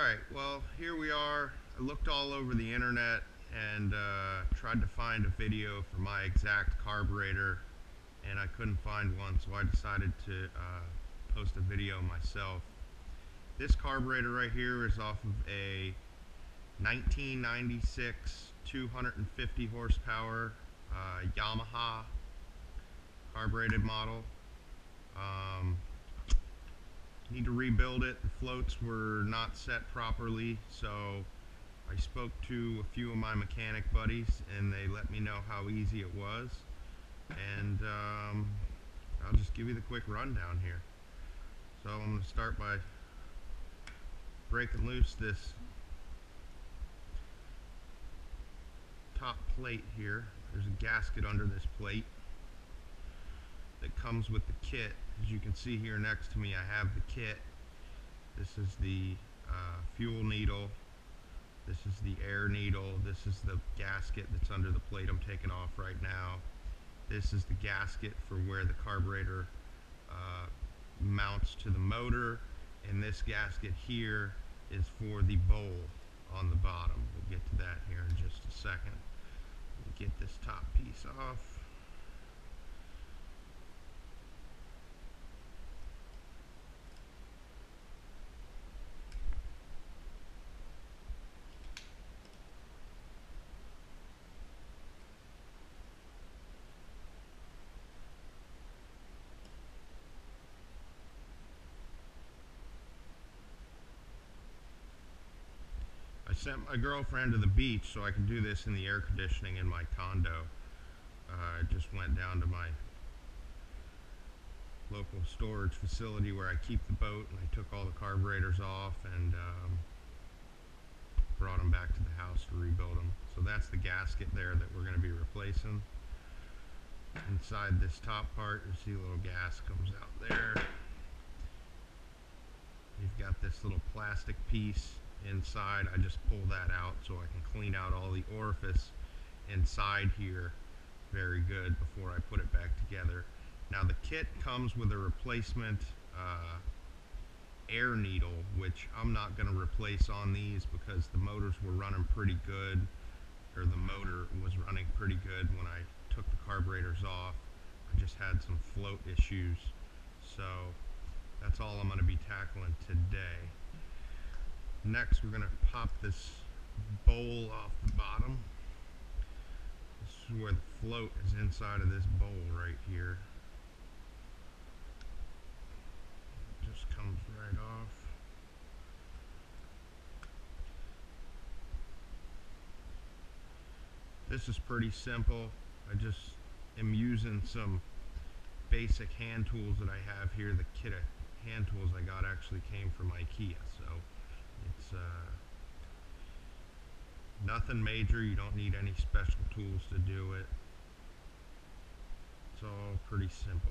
Alright, well, here we are. I looked all over the internet and tried to find a video for my exact carburetor, and I couldn't find one, so I decided to post a video myself. This carburetor right here is off of a 1996 250 horsepower Yamaha carbureted model. Need to rebuild it. The floats were not set properly, so I spoke to a few of my mechanic buddies and they let me know how easy it was, and I'll just give you the quick rundown here. So I'm going to start by breaking loose this top plate here. There's a gasket under this plate that comes with the kit. As you can see here next to me, I have the kit. This is the fuel needle. This is the air needle. This is the gasket that's under the plate I'm taking off right now. This is the gasket for where the carburetor mounts to the motor, and this gasket here is for the bowl on the bottom. We'll get to that here in just a second. Let me get this top piece off. I sent my girlfriend to the beach so I could do this in the air conditioning in my condo. I just went down to my local storage facility where I keep the boat, and I took all the carburetors off and brought them back to the house to rebuild them. So that's the gasket there that we're going to be replacing. Inside this top part, you see a little gas comes out there. You've got this little plastic piece inside. I just pull that out so I can clean out all the orifice inside here very good before I put it back together. Now the kit comes with a replacement air needle, which I'm not going to replace on these because the motors were running pretty good, or the motor was running pretty good when I took the carburetors off. I just had some float issues, so that's all I'm going to be tackling today. Next, we're going to pop this bowl off the bottom. This is where the float is inside of this bowl right here. It just comes right off. This is pretty simple. I just am using some basic hand tools that I have here. The kit of hand tools I got actually came from IKEA, so it's nothing major. You don't need any special tools to do it. It's all pretty simple.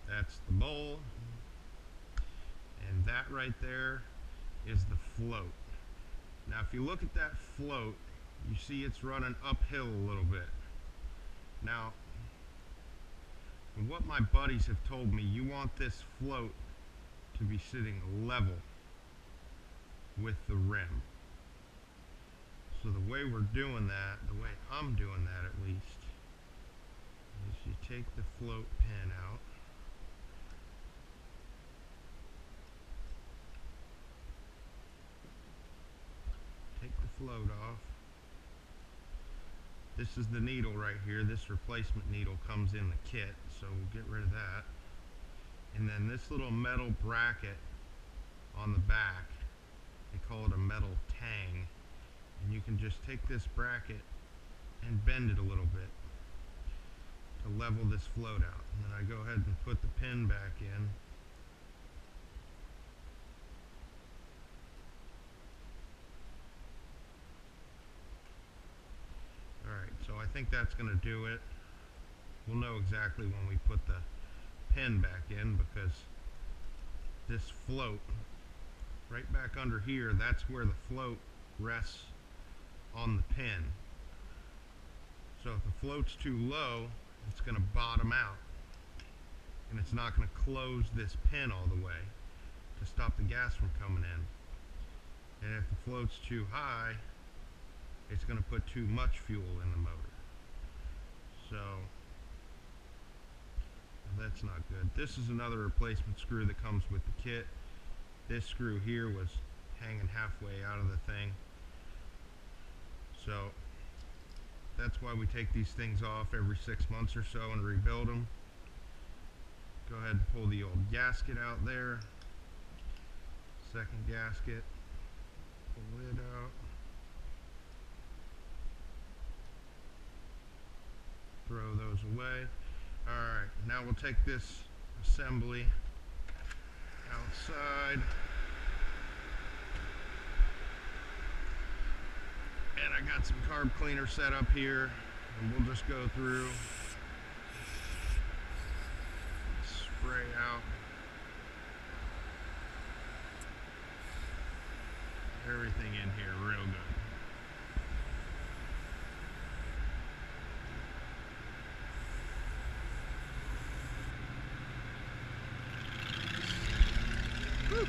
That's the bowl, and that right there is the float. Now if you look at that float, you see it's running uphill a little bit. Now, from what my buddies have told me, you want this float to be sitting level with the rim. So the way we're doing that, the way I'm doing that at least, is you take the float pin out, take the float off. This is the needle right here. This replacement needle comes in the kit, so we'll get rid of that. And then this little metal bracket on the back, they call it a metal tang, and you can just take this bracket and bend it a little bit to level this float out. And then I go ahead and put the pin back in. think that's going to do it. We'll know exactly when we put the pin back in, because this float right back under here, that's where the float rests on the pin. So if the float's too low, it's going to bottom out, and it's not going to close this pin all the way to stop the gas from coming in. And if the float's too high, it's going to put too much fuel in the motor. So that's not good. This is another replacement screw that comes with the kit. This screw here was hanging halfway out of the thing. So that's why we take these things off every 6 months or so and rebuild them. Go ahead and pull the old gasket out there. Second gasket. Pull it out. Throw those away. Alright, now we'll take this assembly outside. And I got some carb cleaner set up here, and we'll just go through, spray out everything in here real good. Woo.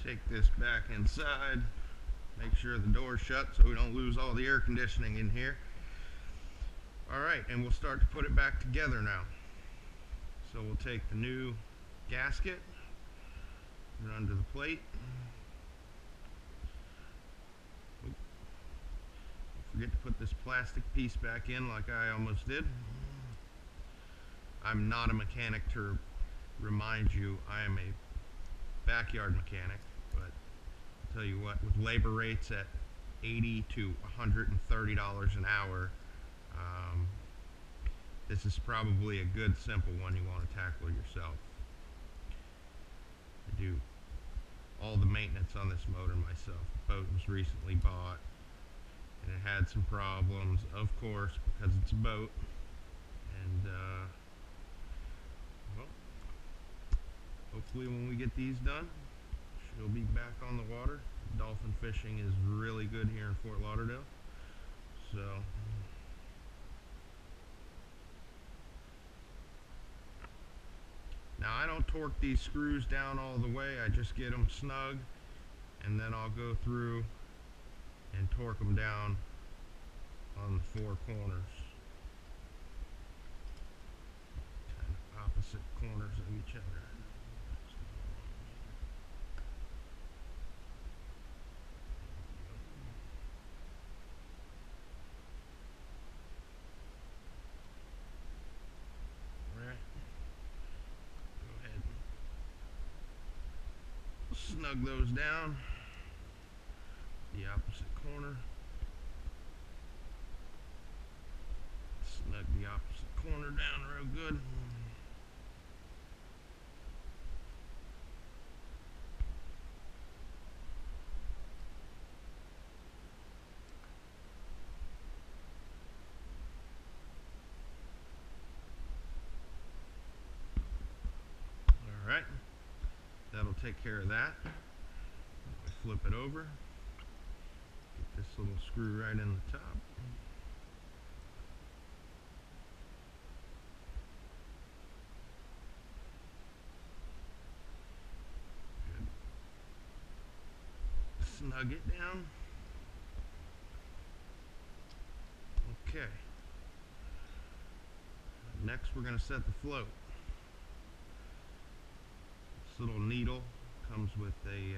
Take this back inside, make sure the door's shut so we don't lose all the air conditioning in here. Alright, and we'll start to put it back together now. So we'll take the new gasket, put it under the plate. Don't forget to put this plastic piece back in like I almost did. I'm not a mechanic, to remind you. I am a backyard mechanic, but I'll tell you what, with labor rates at $80 to $130 an hour, this is probably a good simple one you want to tackle yourself. I do all the maintenance on this motor myself. The boat was recently bought and it had some problems, of course, because it's a boat. And well, hopefully when we get these done, she'll be back on the water. Dolphin fishing is really good here in Fort Lauderdale. So now I don't torque these screws down all the way, I just get them snug, and then I'll go through and torque them down on the four corners. Kind of opposite corners of each other. Snug those down, the opposite corner, snug the opposite corner down real good. take care of that. We flip it over, get this little screw right in the top. Good. Snug it down. Okay. Next we're going to set the float. This little needle comes with a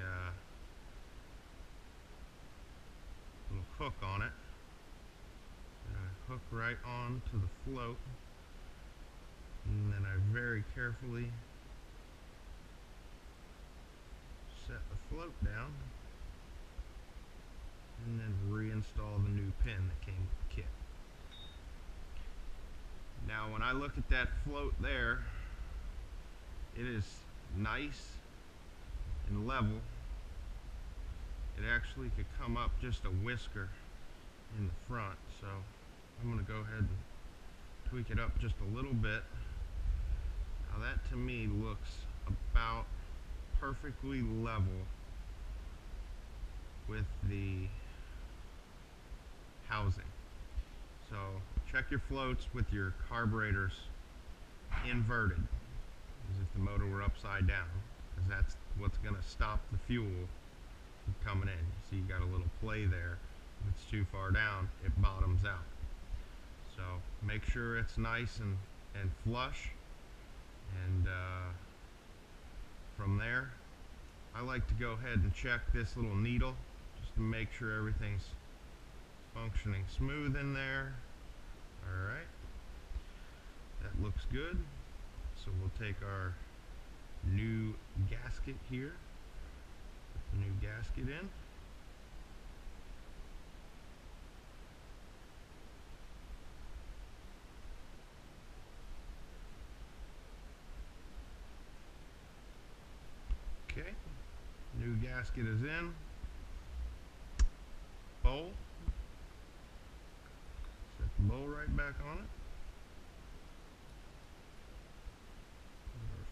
little hook on it. And I hook right onto the float, and then I very carefully set the float down, and then reinstall the new pin that came with the kit. Now when I look at that float there, it is nice and level. It actually could come up just a whisker in the front, so I'm going to go ahead and tweak it up just a little bit. Now that to me looks about perfectly level with the housing. So check your floats with your carburetors inverted, as if the motor were upside down, because that's what's going to stop the fuel from coming in. See, you got a little play there. If it's too far down, it bottoms out. So make sure it's nice and flush, and from there I like to go ahead and check this little needle just to make sure everything's functioning smooth in there. Alright, that looks good. So we'll take our new gasket here, put the new gasket in. Okay, new gasket is in. Bowl. Set the bowl right back on it.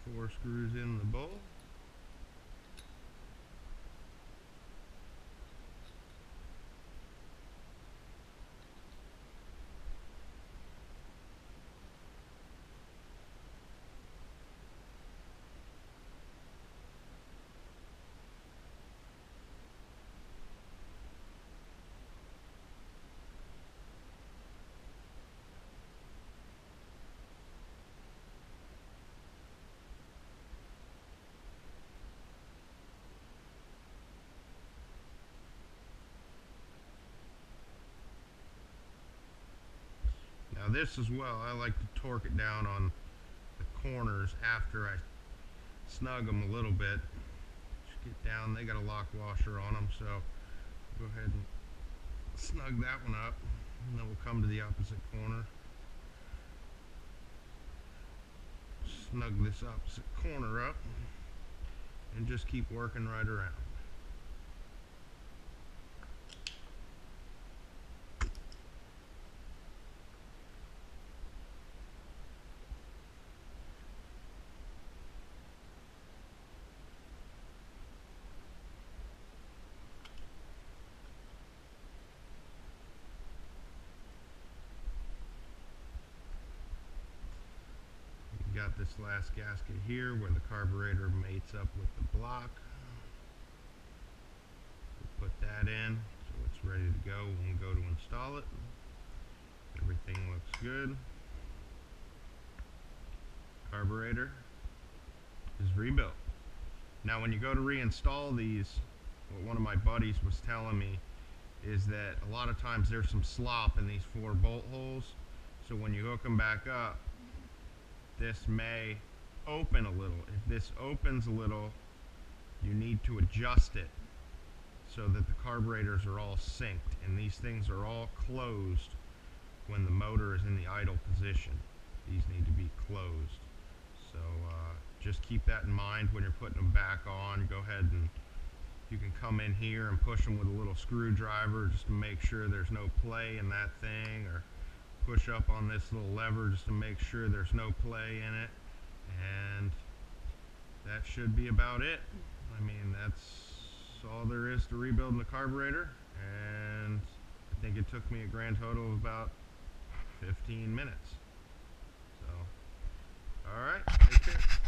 Put our 4 screws in the bowl. Now this as well, I like to torque it down on the corners after I snug them a little bit. Just get down, they got a lock washer on them, so go ahead and snug that one up, and then we'll come to the opposite corner. Snug this opposite corner up, and just keep working right around. Got this last gasket here where the carburetor mates up with the block. We'll put that in so it's ready to go when we go to install it. Everything looks good. Carburetor is rebuilt. Now when you go to reinstall these, what one of my buddies was telling me is that a lot of times there's some slop in these 4 bolt holes, so when you hook them back up, this may open a little. If this opens a little, you need to adjust it so that the carburetors are all synced, and these things are all closed when the motor is in the idle position. These need to be closed. So just keep that in mind when you're putting them back on. Go ahead and you can come in here and push them with a little screwdriver just to make sure there's no play in that thing, or push up on this little lever just to make sure there's no play in it, and that should be about it. I mean, that's all there is to rebuilding the carburetor, and I think it took me a grand total of about 15 minutes. So, alright, take care.